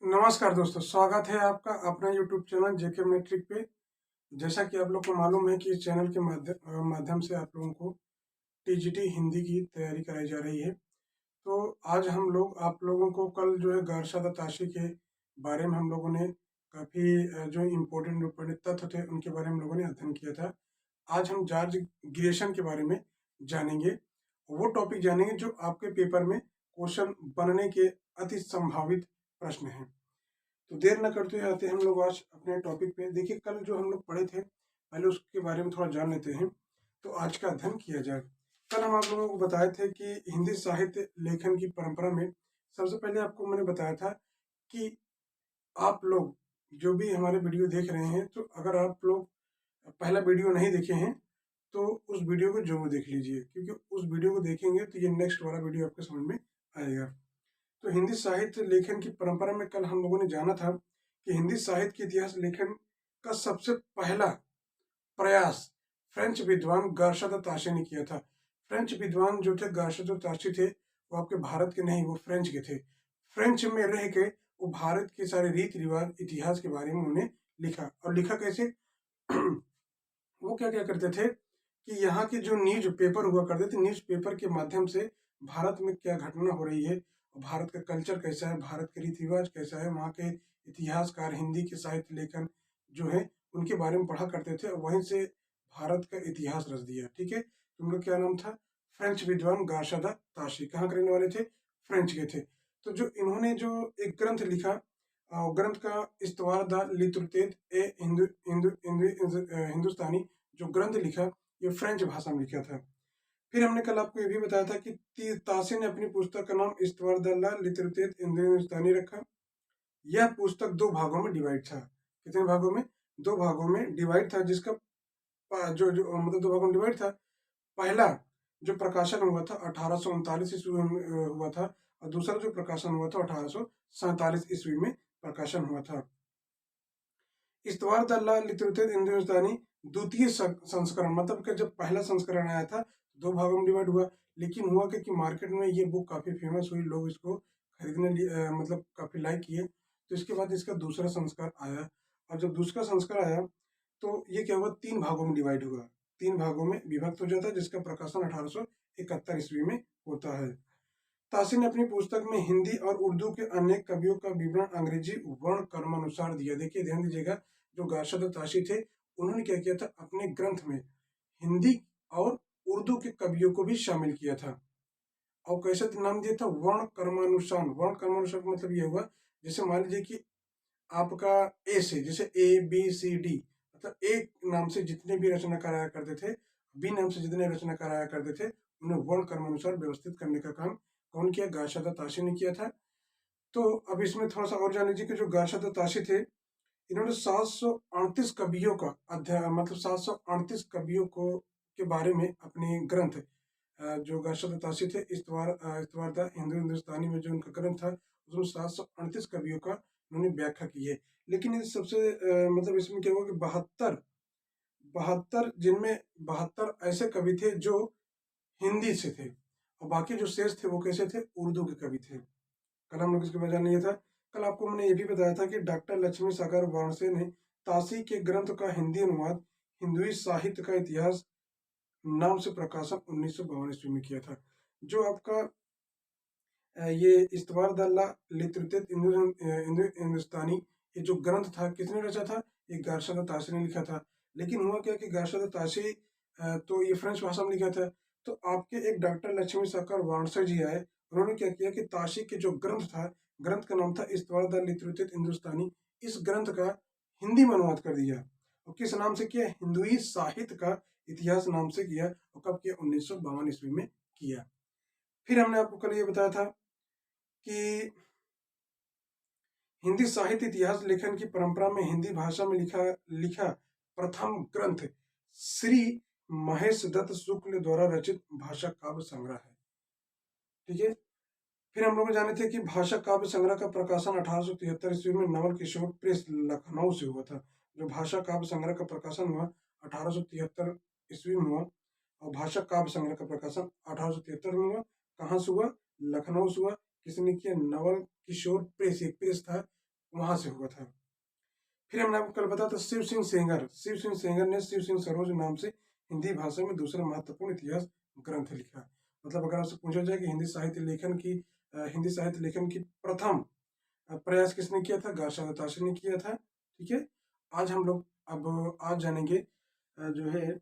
नमस्कार दोस्तों, स्वागत है आपका अपना यूट्यूब चैनल जेके मैट्रिक पे। जैसा कि आप लोग को मालूम है कि इस चैनल के माध्यम से आप लोगों को टीजीटी हिंदी की तैयारी कराई जा रही है। तो आज हम लोग आप लोगों को कल जो है गारशा ताशी के बारे में हम लोगों ने काफ़ी जो इम्पोर्टेंट तथ्य थे उनके बारे में हम लोगों ने अध्ययन किया था। आज हम जॉर्ज ग्रियर्सन के बारे में जानेंगे। वो टॉपिक जानेंगे जो आपके पेपर में क्वेश्चन बनने के अति संभावित प्रश्न हैं। तो देर न करते हुए आते हैं हम लोग आज अपने टॉपिक पे। देखिए, कल जो हम लोग पढ़े थे पहले उसके बारे में थोड़ा जान लेते हैं, तो आज का अध्ययन किया जाए। कल हम आप लोगों को बताए थे कि हिंदी साहित्य लेखन की परंपरा में सबसे पहले आपको मैंने बताया था कि आप लोग जो भी हमारे वीडियो देख रहे हैं, तो अगर आप लोग पहला वीडियो नहीं देखे हैं तो उस वीडियो को जरूर देख लीजिए, क्योंकि उस वीडियो को देखेंगे तो ये नेक्स्ट वाला वीडियो आपके समझ में आएगा। तो हिंदी साहित्य लेखन की परंपरा में कल हम लोगों ने जाना था कि हिंदी साहित्य के इतिहास लेखन का सबसे पहला प्रयास फ्रेंच विद्वान गार्शा ताशे ने किया था। फ्रेंच विद्वान जो थे गार्शा ताशे थे, वो आपके भारत के नहीं, वो फ्रेंच के थे। फ्रेंच में रह के वो भारत के सारे रीति रिवाज इतिहास के बारे में उन्होंने लिखा। और लिखा कैसे? वो क्या क्या करते थे कि यहाँ के जो न्यूज पेपर हुआ करते थे, न्यूज पेपर के माध्यम से भारत में क्या घटना हो रही है, भारत का कल्चर कैसा है, भारत के रीति रिवाज कैसा है, वहाँ के इतिहासकार, हिंदी के साहित्य लेखन जो है उनके बारे में पढ़ा करते थे, और वहीं से भारत का इतिहास रच दिया। ठीक है, तो उनका क्या नाम था? फ्रेंच विद्वान गार्शा ताशी। कहाँ के रहने वाले थे? फ्रेंच के थे। तो जो इन्होंने जो एक ग्रंथ लिखा, ग्रंथ का इस्तवार द लितुरतेत ए हिंदुस्तानी जो ग्रंथ लिखा, ये फ्रेंच भाषा में लिखा था। फिर हमने कल आपको ये भी बताया था कि ताशी ने अपनी पुस्तक का नाम इस्तवार द ला लितुरतेत हिंदुस्तानी रखा। यह पुस्तक दो भागों में डिवाइड था। कितने भागों में? दो भागों में डिवाइड था, जिसका जो मतलब दो भागों में डिवाइड था। पहला जो प्रकाशन हुआ था 1839 ईस्वी में हुआ था, और दूसरा जो प्रकाशन हुआ था 1847 ईस्वी में प्रकाशन हुआ था। इस्तवार दल्ला लितुरतेत हिंदुस्तानी द्वितीय संस्करण, मतलब कि जब पहला संस्करण आया था दो भागों में डिवाइड हुआ, लेकिन हुआ कि मार्केट में ये बुक काफ़ी फेमस हुई, लोग इसको खरीदने मतलब काफ़ी लाइक किए। तो इसके बाद इसका दूसरा संस्कार आया, और जब दूसरा संस्कार आया तो ये क्या हुआ? तीन भागों में डिवाइड हुआ, तीन भागों में विभक्त हो जाता है, जिसका प्रकाशन 1871 ईस्वी में होता है। ताशी ने अपनी पुस्तक में हिंदी और उर्दू के अनेक कवियों का विवरण अंग्रेजी वर्ण क्रमानुसार दिया। देखिए, ध्यान दीजिएगा, जो गार्शा ताशी थे उन्होंने क्या किया था? अपने ग्रंथ में हिंदी और उर्दू के कवियों को भी शामिल किया था। और कैसे नाम दिया था? वर्ण कर्मानुसार। वर्ण कर्मानुसार का मतलब ये हुआ, जैसे मान लीजिए कि आपका ए से, जैसे ए बी सी डी, मतलब ए नाम से जितने भी रचनाकार आया करते थे, बी नाम से जितने रचनाकार आया करते थे, उन्हें वर्ण कर्मानुसार व्यवस्थित करने का काम कौन किया? गार्शा ताशी ने किया था। तो अब इसमें थोड़ा सा और जान लीजिए कि जो गार्शा ताशी थे, इन्होंने 738 कवियों का अध्ययन, मतलब 738 कवियों को के बारे में अपने ग्रंथ, जो गार्शा ताशी थे, इस्तवार द हिंदुस्तानी में जो उनका ग्रंथ था, उसमें 738 कवियों का उन्होंने व्याख्या की है। लेकिन इस सबसे मतलब इसमें क्या हुआ कि बहत्तर बहत्तर जिनमें 72 ऐसे कवि थे जो हिंदी से थे, और बाकी जो शेष थे वो कैसे थे? उर्दू के कवि थे। कल हम लोग इसके बारे में ये था। कल आपको मैंने ये भी बताया था कि डॉक्टर लक्ष्मी सागर वाणसे ने ताशी के ग्रंथ का हिंदी अनुवाद हिंदुई साहित्य का इतिहास नाम से प्रकाशन 1952 ईस्वी में किया था। जो आपका ये इस्तवार दल्ला लितुरतेत हिंदुस्तानी, ये जो ग्रंथ था किसने रचा था? ये गार्शा ताशी ने लिखा था। लेकिन हुआ क्या कि गार्शा ताशी तो ये फ्रेंच भाषा में लिखा था। तो आपके एक डॉक्टर लक्ष्मी सागर वाणसे जी आए, उन्होंने क्या किया कि ताशी के जो ग्रंथ था, ग्रंथ का नाम था इस्तवार द लितुरतेत हिंदुस्तानी, इस ग्रंथ का हिंदी में अनुवाद कर दिया। और किस नाम से किया? हिंदुई साहित्य का इतिहास नाम से किया। और कब किया? 1952 ईस्वी में किया। फिर हमने आपको कल ये बताया था कि हिंदी साहित्य इतिहास लेखन की परंपरा में हिंदी भाषा में लिखा प्रथम ग्रंथ श्री महेश दत्त शुक्ल द्वारा रचित भाषा काव्य संग्रह है। ठीक है, फिर हम लोग जाने थे कि भाषा काव्य संग्रह का प्रकाशन 1873 ईस्वी में नवल किशोर प्रेस लखनऊ से हुआ था। जो भाषा काव्य संग्रह का प्रकाशन हुआ 1873 ईस्वी में हुआ, और भाषा काव्य संग्रह का प्रकाशन 1873 में हुआ। कहाँ से हुआ? लखनऊ से हुआ। किसने किया? नवल किशोर प्रेस, एक प्रेस था वहां से हुआ था। फिर हमने आपको कल बताया था शिव सिंह सेंगर, शिव सिंह सेंगर ने शिव सिंह सरोज नाम से हिंदी भाषा में दूसरा महत्वपूर्ण इतिहास ग्रंथ लिखा। मतलब अगर आपसे पूछा जाए कि हिंदी साहित्य लेखन की प्रथम प्रयास किसने किया था, गार्षा दत्तात्रेय ने किया था। ठीक है, आज हम लोग अब आज जानेंगे जो है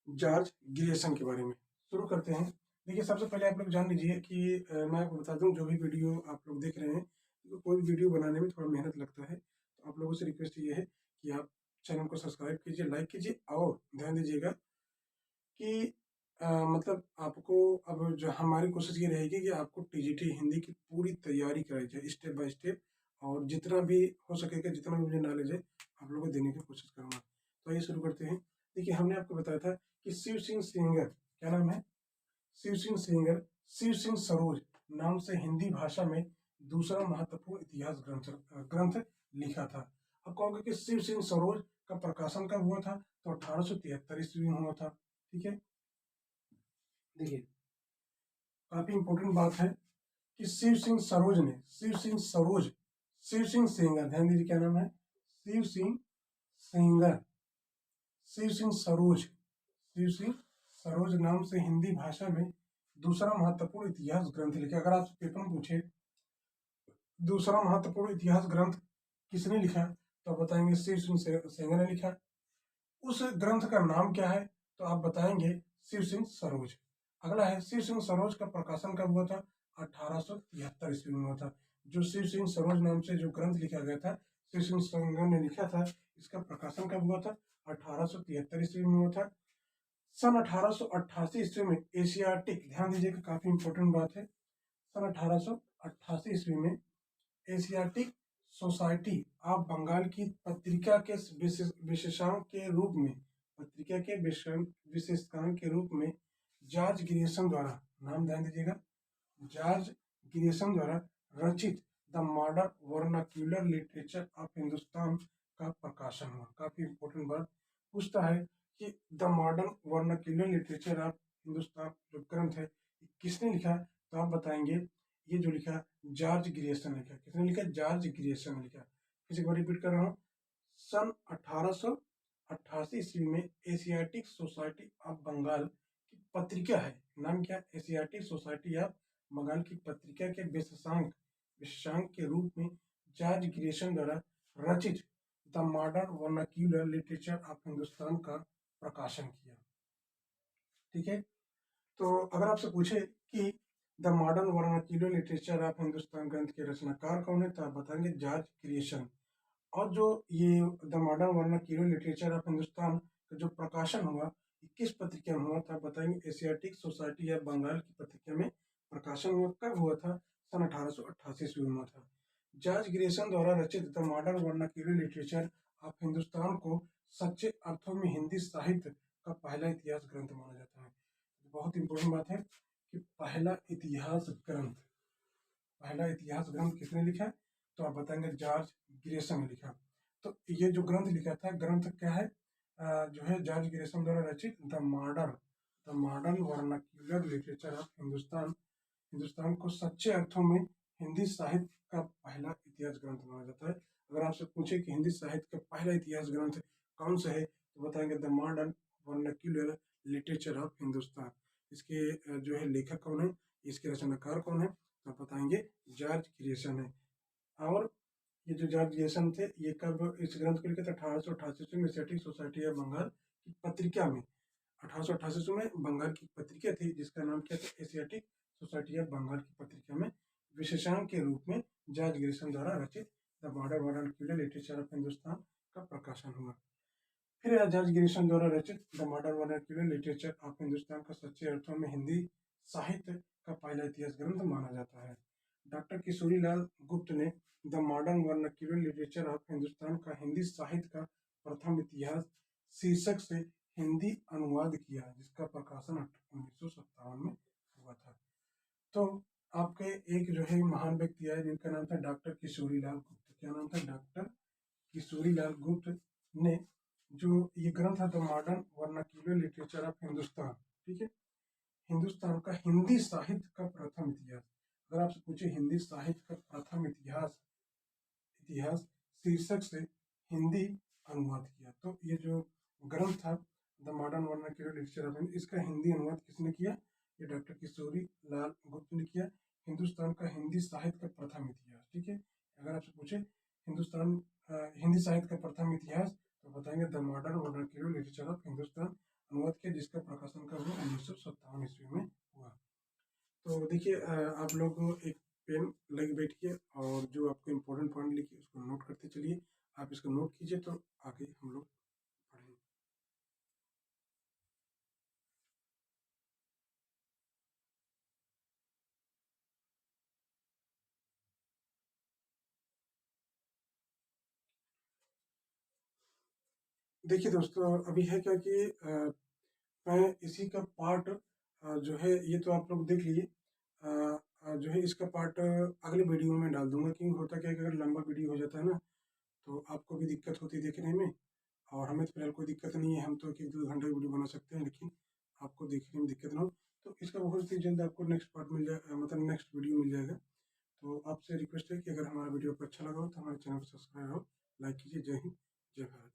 जॉर्ज ग्रियर्सन के बारे में। शुरू करते हैं। देखिए, सबसे पहले आप लोग जान लीजिए कि मैं आपको बता दूं, जो भी वीडियो आप लोग देख रहे हैं, तो कोई वीडियो बनाने में थोड़ा मेहनत लगता है, तो आप लोगों से रिक्वेस्ट ये है कि आप चैनल को सब्सक्राइब कीजिए, लाइक कीजिए, और ध्यान दीजिएगा कि मतलब आपको अब जो हमारी कोशिश ये रहेगी कि आपको टीजीटी हिंदी की पूरी तैयारी कराई जाए स्टेप बाय स्टेप, और जितना भी हो सकेगा, जितना भी मुझे नॉलेज है, आप लोगों को देने की कोशिश करूँगा। तो आइए शुरू करते हैं। देखिए, हमने आपको बताया था कि शिव सिंह सेंगर, क्या नाम है, शिव सिंह सेंगर, शिव सिंह सरोज नाम से हिंदी भाषा में दूसरा महत्वपूर्ण इतिहास ग्रंथ लिखा था। अब कहोगे कि शिव सिंह सरोज का प्रकाशन कब हुआ था, तो 1873 ईस्वी में हुआ था। ठीक है, देखिए, काफी इंपोर्टेंट बात है कि शिव सिंह सेंगर, ध्यान दीजिए क्या नाम है, शिव सिंह सेंगर, शिव सिंह सरोज नाम से हिंदी भाषा में दूसरा महत्वपूर्ण इतिहास ग्रंथ लिखा। अगर आपसे पेपर में पूछे दूसरा महत्वपूर्ण इतिहास ग्रंथ किसने लिखा, तो आप बताएंगे शिव सिंह सेंगर ने लिखा। उस ग्रंथ का नाम क्या है, तो आप बताएंगे शिव सिंह सरोज। अगला है, शिव सिंह सरोज का प्रकाशन कब हुआ था, 1873 ईस्वी में हुआ था। जो शिव सिंह सरोज नाम से जो ग्रंथ लिखा गया था, शिव सिंह सेंगर ने लिखा था, इसका प्रकाशन कब हुआ था, 1873 ईस्वी में हुआ था। सन 1888 ईस्वी में एशियाटिक, ध्यान दीजिएगा काफी इंपॉर्टेंट बात है, सन 1888 ईस्वी में एशियाटिक सोसाइटी ऑफ बंगाल की पत्रिका के विशेषांक के रूप में, विशेषांक के रूप में जॉर्ज ग्रियर्सन द्वारा, नाम ध्यान दीजिएगा, जॉर्ज ग्रियर्सन द्वारा रचित the modern vernacular literature of Hindustan का प्रकाशन हुआ। काफी इंपॉर्टेंट बात पूछता है कि the modern vernacular literature of Hindustan जो ग्रंथ है किसने लिखा, तो आप बताएंगे ये जो लिखा जॉर्ज ग्रियर्सन ने लिखा। किसने लिखा, जॉर्ज ग्रियर्सन ने लिखा। किसी को रिपीट कर रहा हूँ, सन 1888 ईस्वी में एशियाटिक सोसाइटी ऑफ बंगाल की पत्रिका है, नाम क्या, एशियाटिक सोसाइटी ऑफ बंगाल की पत्रिका के विशेषांक के रूप में जॉर्ज ग्रियर्सन द्वारा रचित the modern vernacular literature of Hindustan का प्रकाशन किया। ठीक है, तो अगर आपसे पूछे कि the modern vernacular literature of Hindustan ग्रंथ के रचनाकार कौन है, तो आप बताएंगे जॉर्ज ग्रियर्सन। और जो ये the modern vernacular literature of Hindustan का जो प्रकाशन हुआ, किस पत्रिका में हुआ था, बताएंगे एशियाटिक सोसाइटी ऑफ बंगाल की पत्रिका में प्रकाशन हुआ। कब हुआ था, सन 1888 ईस्वी में हुआ था। जॉर्ज ग्रियर्सन द्वारा रचित the modern vernacular literature of Hindustan को सच्चे अर्थों में हिंदी साहित्य का पहला इतिहास ग्रंथ माना जाता है। बहुत इंपॉर्टेंट बात है कि पहला इतिहास ग्रंथ किसने लिखा, तो आप बताएंगे जॉर्ज ग्रियर्सन ने लिखा। तो ये जो ग्रंथ लिखा था, ग्रंथ क्या है, जो है जॉर्ज ग्रियर्सन द्वारा रचित the modern vernacular literature of Hindustan को सच्चे अर्थों में हिंदी साहित्य का पहला इतिहास ग्रंथ माना जाता है। अगर आपसे पूछे कि हिंदी साहित्य का पहला इतिहास ग्रंथ कौन सा है, तो बताएंगे the modern vernacular literature of Hindustan. इसके जो है लेखक कौन है, इसके रचनाकार कौन है, तो बताएंगे जॉर्ज ग्रियर्सन है। और ये जो जॉर्ज ग्रियर्सन थे, ये कब इस ग्रंथ को लिखे थे, 1888 में एशियाटिक सोसाइटी ऑफ बंगाल की पत्रिका में, 1888 में बंगाल की पत्रिका थी जिसका नाम क्या था, एशियाटिक सोसाइटी ऑफ बंगाल की पत्रिका में विशेषांक के रूप में जॉर्ज ग्रियर्सन द्वारा रचित the modern vernacular literature of Hindustan का प्रकाशन हुआ। फिर जॉर्ज ग्रियर्सन द्वारा रचित the modern vernacular literature of Hindustan का सच्चे अर्थों में हिंदी साहित्य का पहला इतिहास ग्रंथ माना जाता है। डॉक्टर किशोरीलाल गुप्त ने the modern vernacular literature of Hindustan का हिंदी साहित्य का प्रथम इतिहास शीर्षक से हिंदी अनुवाद किया, जिसका प्रकाशन 1957 में हुआ था। तो आपके एक जो है महान व्यक्ति आए जिनका नाम था डॉक्टर किशोरीलाल गुप्त। क्या नाम था, डॉक्टर किशोरीलाल गुप्त ने जो ये ग्रंथ है the modern vernacular literature of Hindustan, ठीक है, हिंदुस्तान का हिंदी साहित्य का प्रथम इतिहास। अगर आपसे पूछे हिंदी साहित्य का प्रथम इतिहास इतिहास शीर्षक से हिंदी अनुवाद किया। तो ये जो ग्रंथ था the modern vernacular literature of Hindi, इसका हिंदी अनुवाद किसने किया? ये डॉक्टर किशोरी लाल गुप्त ने किया। हिंदुस्तान का हिंदी साहित्य का प्रथम इतिहास, ठीक है। अगर आपसे पूछे हिंदुस्तान हिंदी साहित्य का प्रथम इतिहास, तो बताएंगे the modern vernacular literature of Hindustan अनुवाद किया, जिसका प्रकाशन कब हुआ? 1957 ईस्वी में हुआ। तो देखिए आप लोग एक पेन लगे बैठिए और जो आपको इम्पोर्टेंट पॉइंट लिखिए उसको नोट करते चलिए। आप इसको नोट कीजिए तो आगे हम लोग पढ़ेंगे। देखिए दोस्तों, अभी है क्या कि मैं इसी का पार्ट जो है ये तो आप लोग देख लीजिए। जो है इसका पार्ट अगले वीडियो में डाल दूंगा, क्योंकि होता क्या है कि अगर लंबा वीडियो हो जाता है ना तो आपको भी दिक्कत होती है देखने में, और हमें तो फिलहाल कोई दिक्कत नहीं है, हम तो एक एक दो घंटे की वीडियो बना सकते हैं, लेकिन आपको देखने में दिक्कत ना हो। तो इसका बहुत ही जल्द आपको नेक्स्ट पार्ट मिल जाएगा, मतलब नेक्स्ट वीडियो मिल जाएगा। तो आपसे रिक्वेस्ट है कि अगर हमारा वीडियो आपको अच्छा लगा हो तो हमारे चैनल को सब्सक्राइब और लाइक कीजिए। जय हिंद, जय भारत।